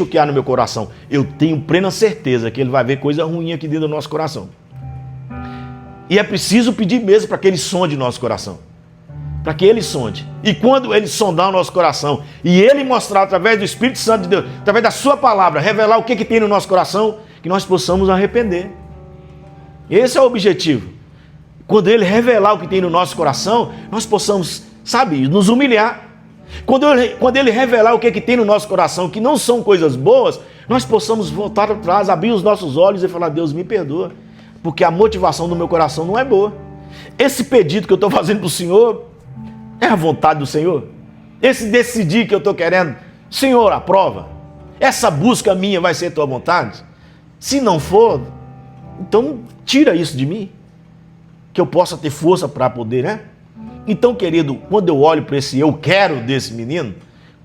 o que há no meu coração. Eu tenho plena certeza que ele vai ver coisa ruim aqui dentro do nosso coração. E é preciso pedir mesmo para que ele sonde o nosso coração. Para que ele sonde. E quando ele sondar o nosso coração, e ele mostrar através do Espírito Santo de Deus, através da sua palavra, revelar o que tem no nosso coração, que nós possamos arrepender. Esse é o objetivo. Quando ele revelar o que tem no nosso coração, nós possamos, sabe, nos humilhar. Quando ele revelar o que tem no nosso coração, que não são coisas boas, nós possamos voltar atrás, abrir os nossos olhos e falar: Deus, me perdoa, porque a motivação do meu coração não é boa. Esse pedido que eu estou fazendo para o Senhor é a vontade do Senhor. Esse decidir que eu estou querendo, Senhor, aprova. Essa busca minha vai ser tua vontade? Se não for, então tira isso de mim, que eu possa ter força para poder, né? Então, querido, quando eu olho para esse eu quero desse menino,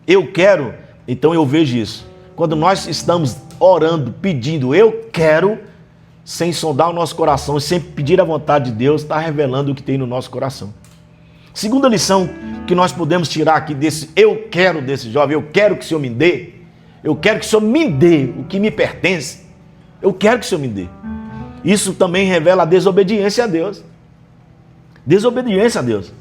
eu quero, então eu vejo isso. Quando nós estamos orando, pedindo eu quero, sem sondar o nosso coração, sem pedir a vontade de Deus, está revelando o que tem no nosso coração. Segunda lição que nós podemos tirar aqui desse eu quero desse jovem: eu quero que o Senhor me dê, eu quero que o Senhor me dê o que me pertence, eu quero que o Senhor me dê. Isso também revela a desobediência a Deus. Desobediência a Deus.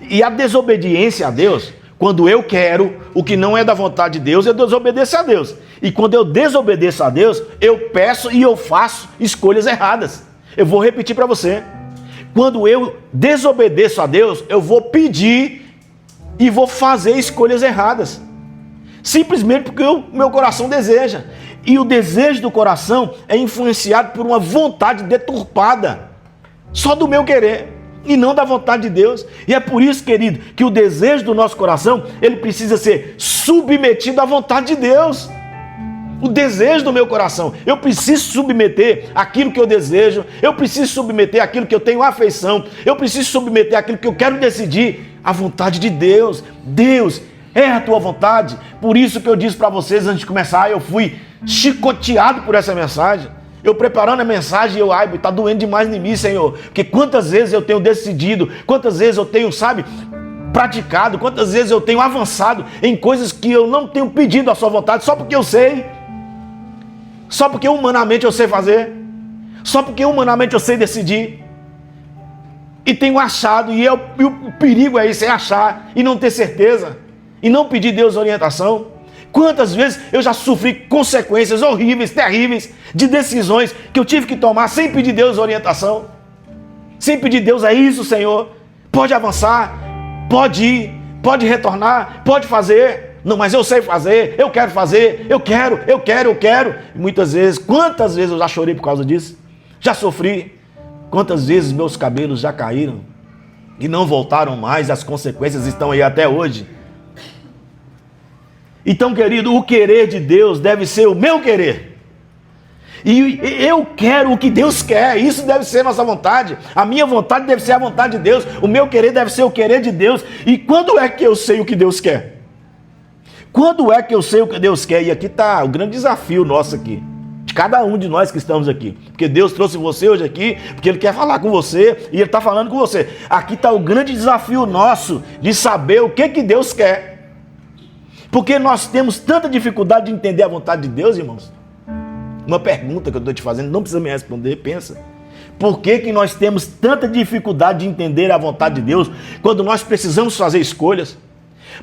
E a desobediência a Deus, quando eu quero o que não é da vontade de Deus, eu desobedeço a Deus. E quando eu desobedeço a Deus, eu peço e eu faço escolhas erradas. Eu vou repetir para você. Quando eu desobedeço a Deus, eu vou pedir e vou fazer escolhas erradas. Simplesmente porque o meu coração deseja. E o desejo do coração é influenciado por uma vontade deturpada, só do meu querer, e não da vontade de Deus. E é por isso, querido, que o desejo do nosso coração, ele precisa ser submetido à vontade de Deus. O desejo do meu coração, eu preciso submeter aquilo que eu desejo, eu preciso submeter aquilo que eu tenho afeição, eu preciso submeter aquilo que eu quero decidir à vontade de Deus. Deus, é a tua vontade. Por isso que eu disse para vocês antes de começar, eu fui chicoteado por essa mensagem. Eu preparando a mensagem, está doendo demais em mim, Senhor. Porque quantas vezes eu tenho decidido, quantas vezes eu tenho, praticado, quantas vezes eu tenho avançado em coisas que eu não tenho pedido a sua vontade, só porque eu sei. Só porque humanamente eu sei fazer. Só porque humanamente eu sei decidir. E tenho achado, e o perigo é isso, é achar e não ter certeza. E não pedir Deus orientação. Quantas vezes eu já sofri consequências horríveis, terríveis, de decisões que eu tive que tomar sem pedir Deus orientação. Sem pedir Deus, é isso, Senhor. Pode avançar, pode ir, pode retornar, pode fazer. Não, mas eu sei fazer, eu quero fazer, eu quero. E muitas vezes, quantas vezes eu já chorei por causa disso? Já sofri. Quantas vezes meus cabelos já caíram e não voltaram mais, as consequências estão aí até hoje. Então, querido, o querer de Deus deve ser o meu querer. E eu quero o que Deus quer, isso deve ser nossa vontade. A minha vontade deve ser a vontade de Deus, o meu querer deve ser o querer de Deus. E quando é que eu sei o que Deus quer? Quando é que eu sei o que Deus quer? E aqui está o grande desafio nosso aqui, de cada um de nós que estamos aqui. Porque Deus trouxe você hoje aqui, porque Ele quer falar com você, e Ele está falando com você. Aqui está o grande desafio nosso, de saber o que Deus quer. Porque nós temos tanta dificuldade de entender a vontade de Deus, irmãos. Uma pergunta que eu estou te fazendo, não precisa me responder, pensa. Por que nós temos tanta dificuldade de entender a vontade de Deus quando nós precisamos fazer escolhas?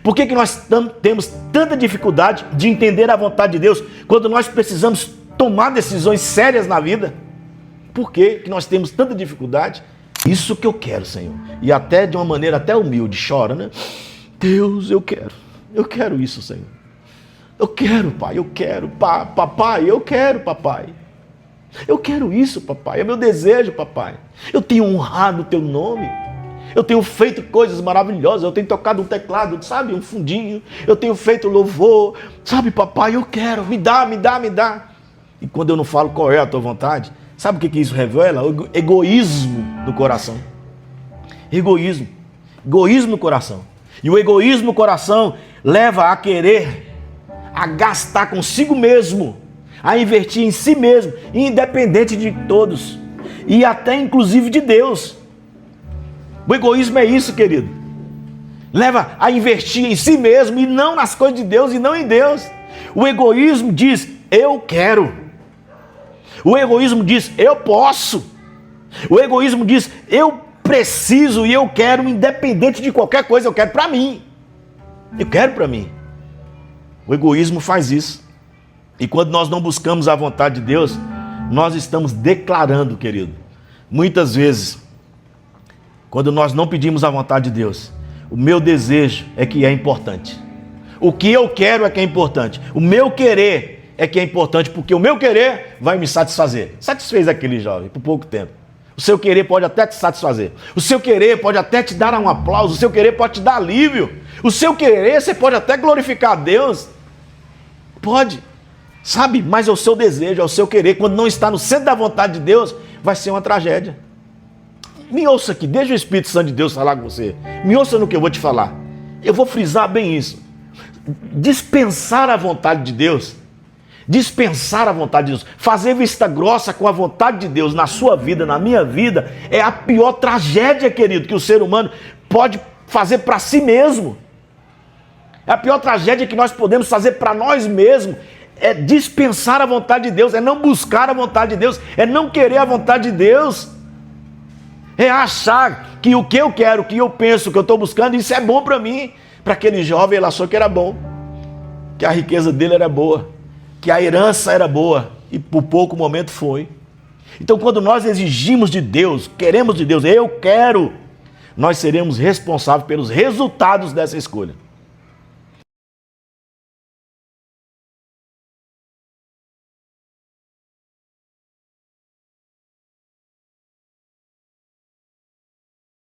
Por que nós temos tanta dificuldade de entender a vontade de Deus quando nós precisamos tomar decisões sérias na vida? Por que nós temos tanta dificuldade? Isso que eu quero, Senhor. E até de uma maneira até humilde, chora, né? Deus, eu quero isso, Senhor. Eu quero, Pai, eu quero, papai, eu quero, papai. Eu quero isso, papai, é meu desejo, papai. Eu tenho honrado o teu nome. Eu tenho feito coisas maravilhosas, eu tenho tocado um teclado, um fundinho. Eu tenho feito louvor, papai, eu quero, me dá. E quando eu não falo qual é a tua vontade, sabe o que isso revela? O egoísmo do coração. Egoísmo no coração. E o egoísmo no coração leva a querer, a gastar consigo mesmo, a investir em si mesmo, independente de todos, e até inclusive de Deus. O egoísmo é isso, querido. Leva a investir em si mesmo e não nas coisas de Deus e não em Deus. O egoísmo diz, eu quero. O egoísmo diz, eu posso. O egoísmo diz, eu preciso e eu quero, independente de qualquer coisa, eu quero para mim. Eu quero para mim. O egoísmo faz isso. E quando nós não buscamos a vontade de Deus, nós estamos declarando, querido. Muitas vezes, quando nós não pedimos a vontade de Deus, o meu desejo é que é importante. O que eu quero é que é importante. O meu querer é que é importante, porque o meu querer vai me satisfazer. Satisfez aquele jovem por pouco tempo. O seu querer pode até te satisfazer. O seu querer pode até te dar um aplauso. O seu querer pode te dar alívio. O seu querer, você pode até glorificar a Deus. Pode. Sabe? Mas é o seu desejo, é o seu querer. Quando não está no centro da vontade de Deus, vai ser uma tragédia. Me ouça aqui, deixa o Espírito Santo de Deus falar com você. Me ouça no que eu vou te falar. Eu vou frisar bem isso. Dispensar a vontade de Deus, dispensar a vontade de Deus, fazer vista grossa com a vontade de Deus na sua vida, na minha vida, é a pior tragédia, querido, que o ser humano pode fazer para si mesmo. É a pior tragédia que nós podemos fazer para nós mesmos. É dispensar a vontade de Deus, é não buscar a vontade de Deus, é não querer a vontade de Deus. É achar que o que eu quero, o que eu penso, o que eu estou buscando, isso é bom para mim. Para aquele jovem, ele achou que era bom, que a riqueza dele era boa, que a herança era boa, e por pouco momento foi. Então, quando nós exigimos de Deus, queremos de Deus, eu quero, nós seremos responsáveis pelos resultados dessa escolha.